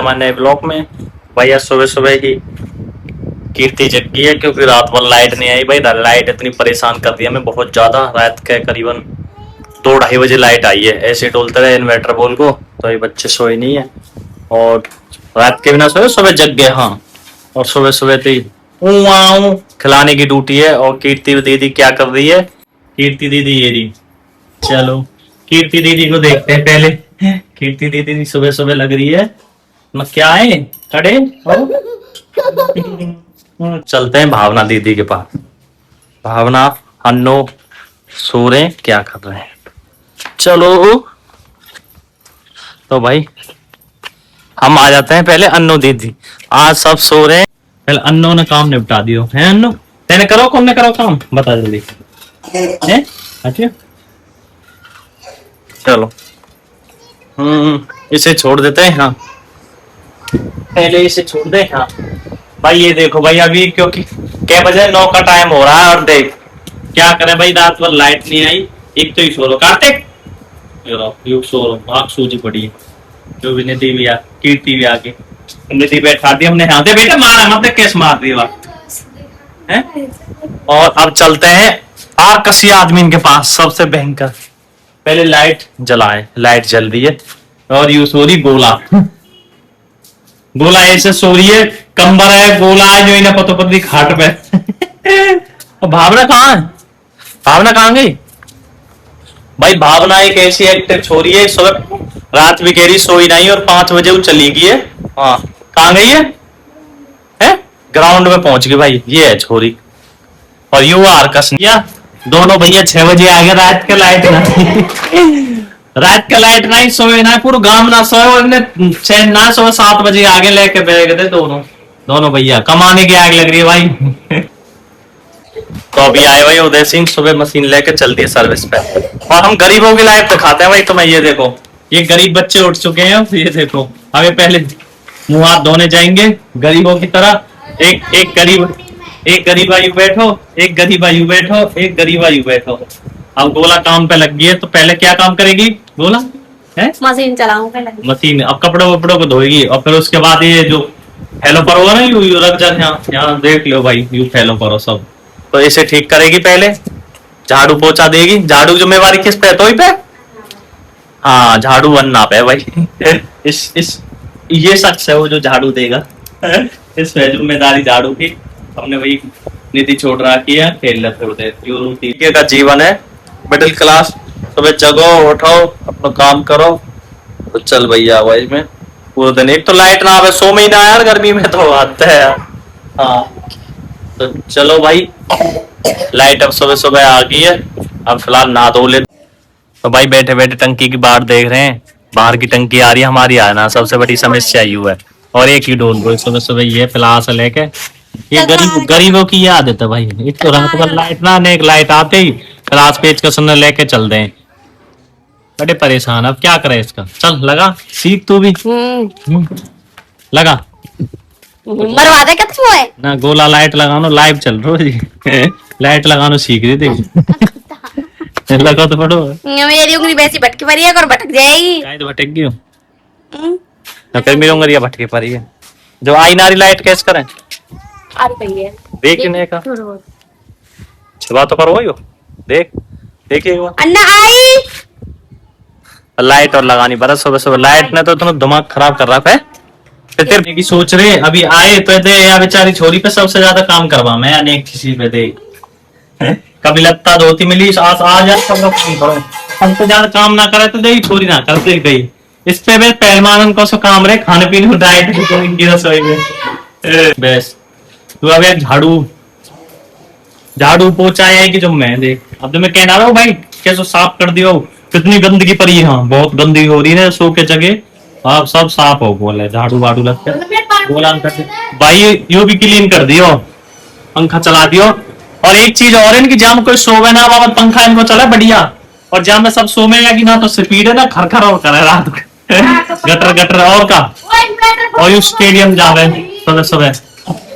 हमारे ब्लॉक में भैया सुबह सुबह ही कीर्ति जग गई है क्योंकि रात भर लाइट नहीं आई। भाई लाइट इतनी परेशान कर दी हमें बहुत ज्यादा। रात के करीबन 2-2:30 बजे लाइट आई है। ऐसे डोलते रहे इन्वर्टर बोल को, तो ये बच्चे सोए नहीं है और रात के बिना सोए सुबह जग गए। हाँ, और सुबह सुबह थी खिलाने की ड्यूटी है। और कीर्ति दीदी क्या कर रही है? कीर्ति दीदी ये रही, चलो कीर्ति दीदी को देखते हैं पहले। कीर्ति दीदी सुबह सुबह लग रही है क्या है खड़े। चलते हैं भावना दीदी के पास। भावना अन्नो सो रहे क्या कर रहे हैं? चलो तो भाई हम आ जाते हैं। पहले अन्नो दीदी आज सब सो रहे हैं, पहले अन्नो ने काम निपटा दियो है। अन्नो तेने करो, कौन ने करो काम बता जल्दी है। अच्छा चलो इसे छोड़ देते हैं। हाँ पहले इसे छोड़ दे। हाँ भाई ये देखो भाई अभी क्योंकि क्या बजे 9 का टाइम हो रहा है और देख क्या करे भाई रात भर लाइट नहीं आई। एक तो ही सो लो कार्तिक, सो लो आँख सूजी पड़ी है। जो भी निधि भी आ कीर्ति भी आके निधि बैठा दी हमने। हाँ दे बेटा मारा मतलब कैसे मार दी है। और अब चलते हैं आकसी आदमी के पास सबसे भयंकर। पहले लाइट जलाए, लाइट जल रही है और यू सो रही गोला। गोला ऐसे सो रही है, कंबर है गोला है जो इन्हें पतो पतली खाट पे। और भावना कहाँ है? भावना कहाँ गई भाई? भावना एक ऐसी एक्टिव छोरी है, सुबह रात भी कह रही सोई नहीं और 5 बजे वो चली गई है। हाँ कहाँ गई है? ग्राउंड में पहुंच गई भाई। ये है छोरी। और यू आरकस दोनों भैया 6 बजे आ गए। रात के लाइट नहीं रात के लाइट नहीं सोए ना, पूरा गांव ना सोए और ना सोए। 7 बजे आगे लेके बैठ गए दोनों भैया। कमाने की आग लग रही है भाई। तो अभी आए भाई उदय सिंह सुबह मशीन लेके चलती है सर्विस पे। और हम गरीबों की लाइफ दिखाते हैं भाई तुम्हें। ये देखो ये गरीब बच्चे उठ चुके हैं। ये देखो हमें पहले मुंह हाथ धोने जाएंगे गरीबों की तरह। एक गरीब आयु बैठो, एक गरीब आयु बैठो, एक गरीब आयु बैठो। अब गोला काम पे लग गई है तो पहले क्या काम करेगी गोला? है मशीन चलाऊंगा। मशीन अब कपड़ों को धोएगी और फिर उसके बाद ये जो फैलो पर होगा ना यू रख जा यहाँ देख लो भाई यू फैलो पर सब। तो इसे ठीक करेगी पहले, झाड़ू पोछा देगी। झाड़ू जिम्मेवारी किस पे? तो ही पे। हाँ झाड़ू बनना पे भाई। इस ये शख्स है वो जो झाड़ू देगा। इस पे जिम्मेदारी झाड़ू की। हमने वही नीति छोड़ रखी है, खेल ले का जीवन है मिडिल क्लास। सुबह जगो उठो अपना काम करो तो चल भैया भाई में पूरे दिन। एक तो लाइट ना आवे, 100 महीना यार गर्मी में तो आता है यार। हाँ तो चलो भाई लाइट अब सुबह सुबह आ गई है। अब फिलहाल नहा धो ले। तो भाई बैठे बैठे टंकी की बाहर देख रहे हैं। बाहर की टंकी आ रही है, हमारी आना सबसे बड़ी समस्या यू है। और एक ही डोल गई सुबह सुबह ये प्लास लेके। ये गरीबों की आदत है भाई। एक तो रात भर लाइट ना आने, एक लाइट आते ही क्लास पेज का सुनने लेके चल दें। बड़े परेशान। अब क्या करे इसका? चल लगा सीख तू भी। लगा मरवा दे क्या है ना गोला। लाइट लगानो लाइव चल रहा। लाइट लगानो सीख रही थी। लगा तो पड़ो। मेरी उंगली वैसी भटकी पड़ी है और भटक जाएगी। शायद भटक गई हो ना, फिर मेरी उंगलियां भटकी पड़ी है। जो आई नारी लाइट कैसे करें? आ रही है देखने का छुपा तो करो यो। देखिए अन्ना आई लाइट और लगानी बरस सुबह सुबह। लाइट ने तो तुम्हें दिमाग खराब कर रखा है। तेरे की सोच रहे अभी आए तो दे या बेचारी छोरी पे सबसे ज्यादा काम करवा मैं अनेक किसी पे दे। कभी लगता धोती मिली आज सब लोग काम करो। हम तो ज्यादा काम ना करे तो दे छोरी ना करते गई। इस पे बस पहलवान को सो काम रहे खाने पीने डाइट की रसोई में बस। तू अब एक झाड़ू पोछा है कि जो मैं देख। अब तो मैं कहना रहा हूँ भाई कैसे साफ कर दियो। कितनी गंदगी पड़ी है। हाँ बहुत गंदगी हो रही है सो के जगह। आप सब साफ हो बोले झाड़ू वाड़ू लगते बोला भाई यू भी क्लीन कर दियो, पंखा चला दियो। और एक चीज और है कि जहाँ कोई सोवे ना बाबा पंखा इनको चला बढ़िया। और जहाँ में सब सोमे लगी ना तो स्पीड है ना खरखर और करे रात गटर गटर और का। और यू स्टेडियम जा रहे सुबह सुबह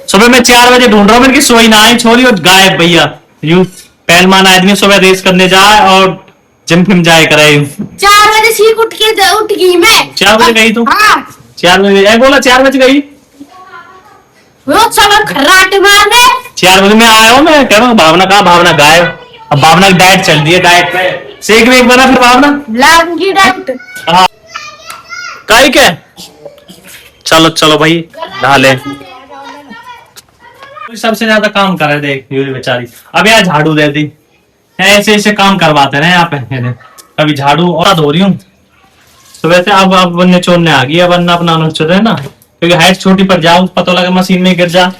सुबह में 4 बजे ढूंढ रहा हूँ मैं कि सोई ना आई छोरी और गायब भैया। यू पहलवान आदमी सुबह रेस करने जाए और जिम फिम जाए करे। 4 बजे सीख उठ गई मैं। 4 बजे गई तू? हाँ 4 बजे बोला 4 बज गई। वो चलो खर्राटे मारने। 4 बजे मैं आया हूँ, मैं कह रहा हूँ भावना कहाँ, भावना गायब। अब भावना की डाइट चल रही है, डाइट पे शेक वेक बना फिर भावना। लाऊंगी डाइट। हाँ काई के चलो चलो भाई ढाले। सबसे ज्यादा काम कर रहे देख यूरी बेचारी, अब यार झाड़ू दे दी, ऐसे ऐसे काम करवाते रहे यहाँ पे। कभी झाड़ू और धो रही हूँ सुबह से। अब निचोड़ने आ गई है, वरना अपना निचोड़ है ना, क्योंकि हाइट छोटी पड़ जाओ, पता लगे मशीन में गिर जा